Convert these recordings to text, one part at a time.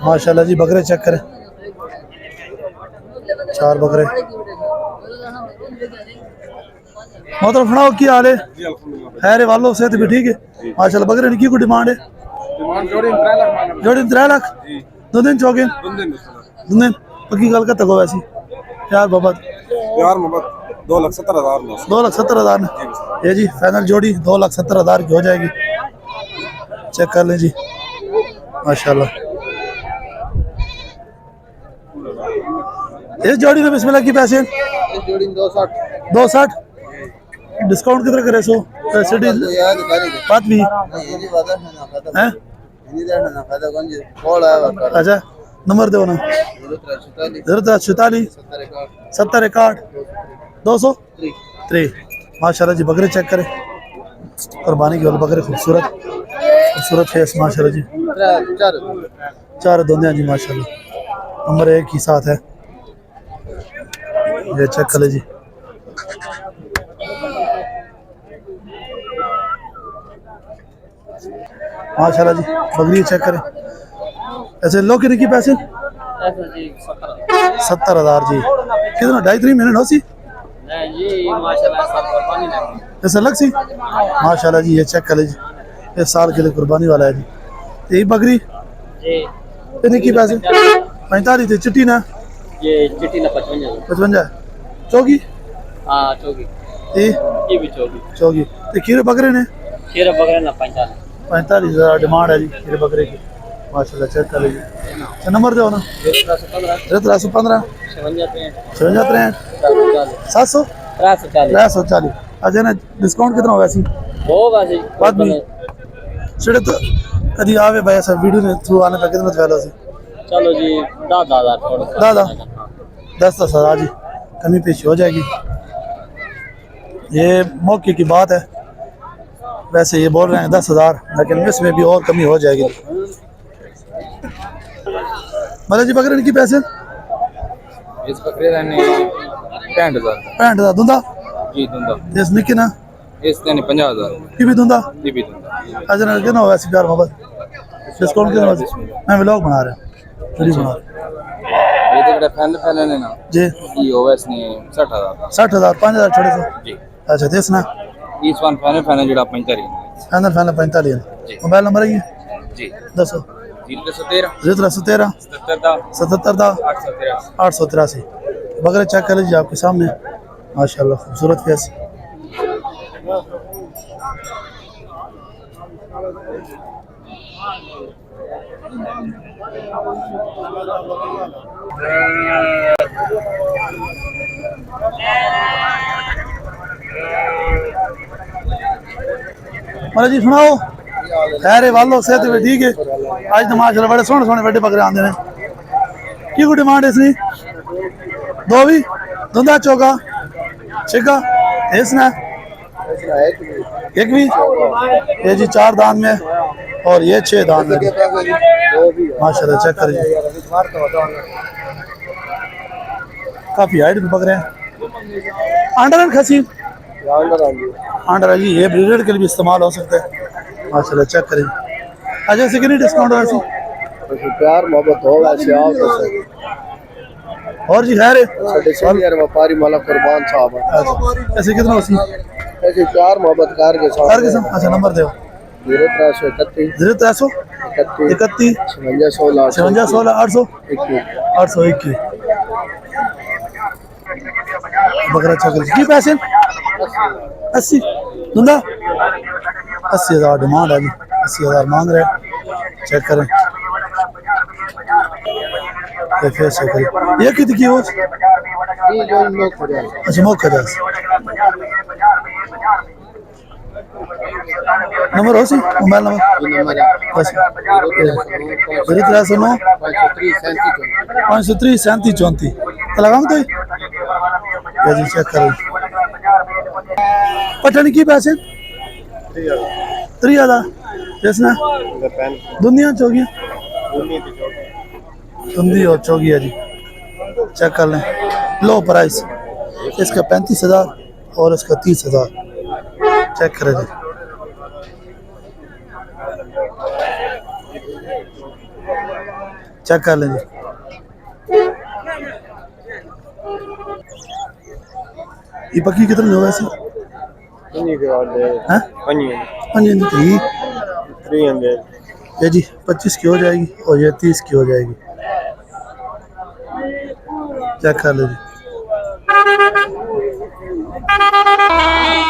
माशाल्लाह जी बकरे चेक करें, 4 बकरे। मतलब सुनाओ की हाल है? खैर वालों से भी ठीक है माशाल्लाह। बकरे की कोई डिमांड है? जोड़ी 3 लाख दो दिन चौके दो दिन पक्की गल का तको वैसी यार बाबा यार मोहब्बत 2,70,000 2,70,000 ये जी फाइनल जोड़ी 2,70,000 की हो जाएगी। चेक कर लें जी माशाल्लाह। इस जोड़ी में बिस्मिल्लाह की पैसे? इस जोड़ी 260 260 डिस्काउंट कितना करे? 100 बात भी है। अच्छा नंबर दो ना। 044 70 61 203। माशाल्लाह जी बकरे चेक करें, कुर्बानी की वाले बकरे खूबसूरत खूबसूरत फेस माशाल्लाह जी। 4 दोंदे जी माशाल्लाह। नंबर 1 ही साथ है, ये चेक कर ले जी। माशाल्लाह जी बकरी चेक करें। ऐसे लो कितने की पैसे? 70,000 जी। कितना 2.5-3 महीने नो सी ऐसा अलग सी माशाल्लाह जी। ये चेक कर ले जी, इस साल के लिए कुर्बानी वाला है जी। यही बकरी कितने की पैसे? 45 थी चिट्टी ना? ये चिट्टी ना 55 चौकी हाँ चौकी ये भी चौकी चौकी तो खीरे बकरे ने खीरा बकरा ना 45 45,000 डिमांड है जी खीरे बकरे की माशाल्लाह। चेक कर लीजिए। अच्छा नंबर दो ना। 1315 57 700 340। अच्छा ना डिस्काउंट कितना होगा सी? बाद में सीधे तो कभी आवे भाई ऐसा वीडियो ने थ्रू आने का कितना पहले से? चलो जी 10,000 दादा 10,000 जी कमी पेशी हो जाएगी। ये मौके की बात है, वैसे ये बोल रहे हैं 10,000 लेकिन इसमें भी और कमी हो जाएगी। मतलब जी बकरे की पैसे? इस बकरे का ने 65,000 दूंदा जी दूंगा इस निकी ना इस ने 50,000 की भी दूंदा। ये भी दूंगा। अच्छा ना कितना होगा प्यार मोहब्बत डिस्काउंट कितना होगा? मैं व्लॉग बना रहा हूँ वीडियो बना रहा ये तो पहले ने ना जी। ये होगा इसने 60,000 60,000 5,000 छोड़े से। जी अच्छा देस ना इस वन फाइनल जोड़ा 45 फाइनल 45 मोबाइल नंबर है ये जी दसो। 013 013 77 883। बकरे चेक कर लीजिए आपके सामने माशाल्लाह खूबसूरत फेस। मतलब जी सुनाओ खैर वालों सेहत भी ठीक है। आज तो माशाल्लाह बड़े सोहने सोहने बड़े बकरे आते हैं। की कोई डिमांड है इसकी? दो भी धुंधा चौका छिका इसने एक भी ये जी 4 दान में और ये 6 दान में माशाल्लाह। चेक करिए काफी हाइट पे पकड़े हैं। अंडर एंड खसी अंडर है जी, ये ब्रीडर के लिए भी इस्तेमाल हो सकते हैं माशाल्लाह। चेक करिए। अच्छा इससे कितनी डिस्काउंट है? प्यार मोहब्बत होगा और जी खैर व्यापारी माला कुर्बान साहब ऐसे कितना होती ऐसे प्यार मोहब्बत कार के साथ। अच्छा नंबर दो 0331 31 56 16 821 बकरा चक्कर की पैसे 80 दूंगा 80,000 डिमांड है जी 80,000 मांग रहे हैं। चेक करें ये फेस चेक करें। ये कितनी की हो? अच्छा मौका जा नंबर हो सी मोबाइल नंबर 0309 530 37 34 लगाऊं तो ये जी चेक करें। पटन की पैसे 3,000 जिसने दुनिया चौकी धुंधी और चौकी है जी। चेक कर लें लो प्राइस इसका 35,000 और इसका 30,000। चेक करें जी। चेक कर लें जी। ये पक्की कितने हो वैसे? हैं? ये जी 25 की हो जाएगी और ये 30 की हो जाएगी। चेक कर लो जी।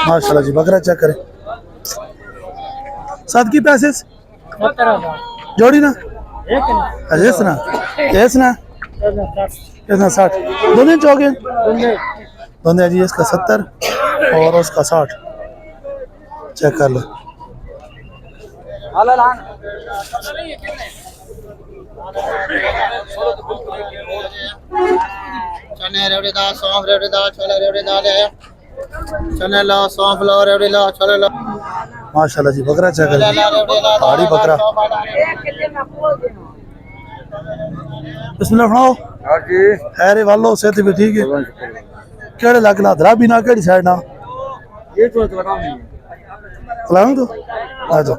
माशाल्लाह जी बकरा चेक करें। 7 की पैसे जोड़ी ना अच्छा ना कितना 60 दोनों चौके दोनों जी इसका 70 और उसका 60 चेक कर लो। चने रेवड़ी दाल सौंफ रेवड़ी दाल छोले रेवड़ी दाल है चने लो सौंफ लो रेवड़ी लो छोले लो माशाल्लाह जी बकरा चेक कर पहाड़ी बकरा। बिस्मिल्लाह फड़ाओ हैरे वालो सेहत भी ठीक है केड़े लग ला धरा भी ना केड़ी साइड ना ये तो बताओ नहीं लाऊं तो आ जाओ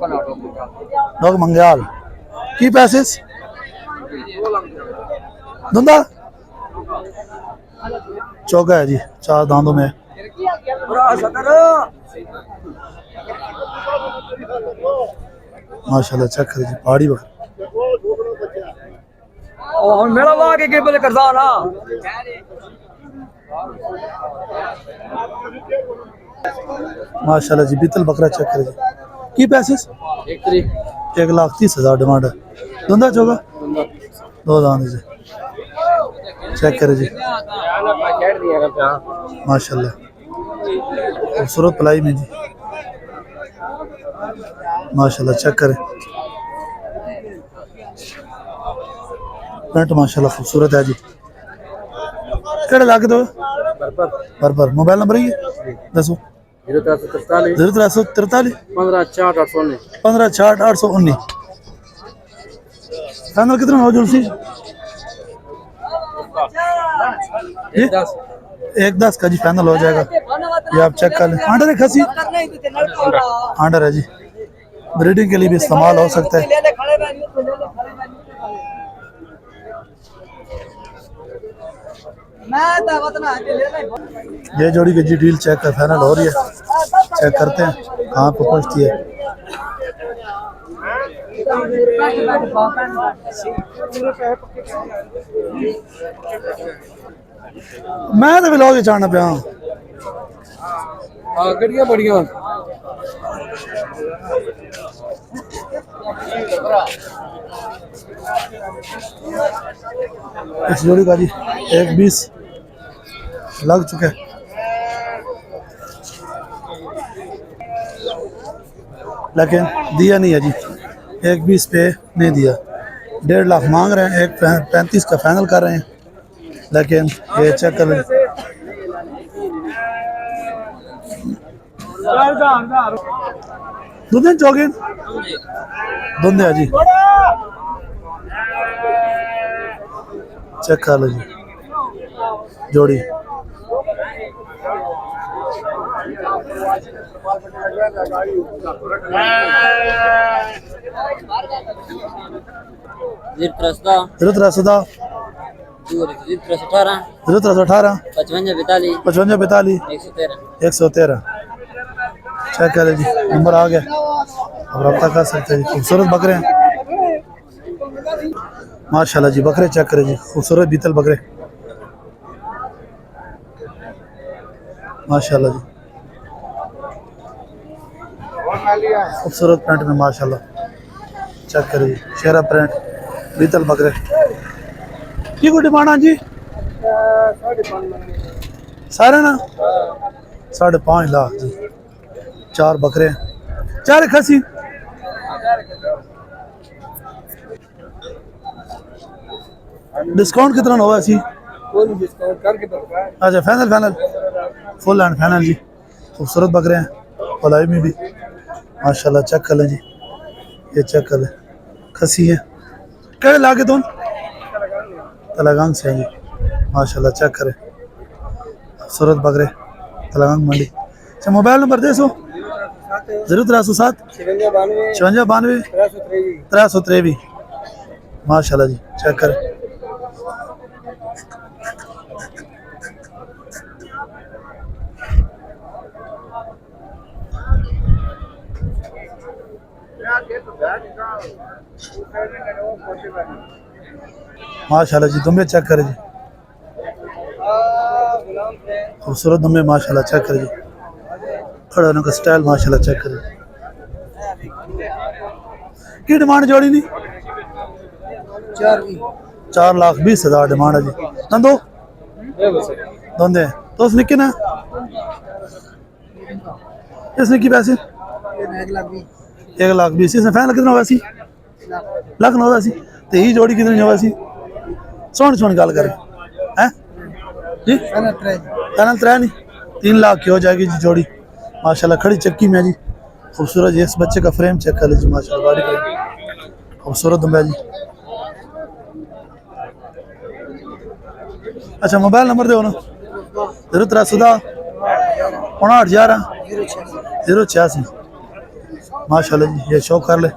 लोग मंगयाल की पैसे धंधा चौका है जी 4 दांतों में माशाल्लाह चेक कर जी पहाड़ी बकरा और मेरा वहां के बोले करदा ना माशाल्लाह जी बीतल बकरा चेक कर जी की पैसे 1,30,000 डिमांड है धंधा चौका 2 दांत जी चेक करे जी माशाल्लाह खूबसूरत पलाई में जी माशाल्लाह चेक करें पेंट माशाल्लाह खूबसूरत है जी केड़े लाके दो पर मोबाइल नंबर ही है दसो 0343 156819 फाइनल कितना हो जुलसी 1,10 का जी फाइनल हो जाएगा ये आप चेक कर लें। आंडर है खसी आंडर है जी ब्रीडिंग के लिए भी इस्तेमाल हो सकता है। ये जोड़ी की जी डील चेक कर फाइनल हो रही है चेक करते हैं कहाँ पे पहुँचती है। मैं तो ब्लॉग ही चाहना पिया गड़िया बढ़िया इस जोड़ी का जी 1,20 लग चुके हैं। लेकिन दिया नहीं है जी 1,20 पे नहीं दिया 1.5 लाख मांग रहे हैं 1,35 का फाइनल कर रहे हैं लेकिन ये चेक कर लें दूध चौके धुंधे है जी चेक कर लो जी जोड़ी रसदा 18 1318 55 55 113 चेक करें जी नंबर आ गया अब रब्ता कर सकते हैं जी खूबसूरत बकरे हैं माशाल्लाह जी बकरे चेक करें जी खूबसूरत बीतल बकरे माशाल्लाह जी खूबसूरत प्रिंट में माशाल्लाह चेक करें जी शेरा प्रिंट बीतल बकरे की कोई डिमांड जी सारे ना 5.5 लाख जी 4 बकरे 4 खसी डिस्काउंट कितना होगा ऐसी अच्छा फाइनल फुल एंड फाइनल जी खूबसूरत बकरे हैं पलाई में भी माशाल्लाह चेक कर लें जी ये चेक कर लें खसी है क्या लाके तुम तलागंग से हैं जी माशाल्लाह चेक करें खूबसूरत बकरे तलागंग मंडी अच्छा मोबाइल नंबर दे सो 0307 56 92 323 माशाल्लाह जी, चेक करें। माशाल्लाह जी, दुम्बे चेक करें जी, खूबसूरत दुम्बे माशाल्लाह, चेक करें जी। खड़ा होने का स्टाइल माशाल्लाह, चेक करें। की डिमांड जोड़ी नहीं? 4,20,000 डिमांड है जी। नंदो दोंदे तो उसने कितना इसने की पैसे 1,20,000 इसने फैन कितना होगा सी लख ना होगा सी तो ये जोड़ी कितनी होगा सी सोनी सोनी गल करें हैं जी फाइनल 3 नहीं 3 लाख की हो जाएगी जी जोड़ी माशाल्लाह। खड़ी चक्की में जी, खूबसूरत जी। इस बच्चे का फ्रेम चेक कर लीजिए माशाल्लाह, बॉडी का खूबसूरत दुम्बा जी। अच्छा मोबाइल नंबर दो ना 03 59 11 086 माशाल्लाह जी। ये शो कर ले।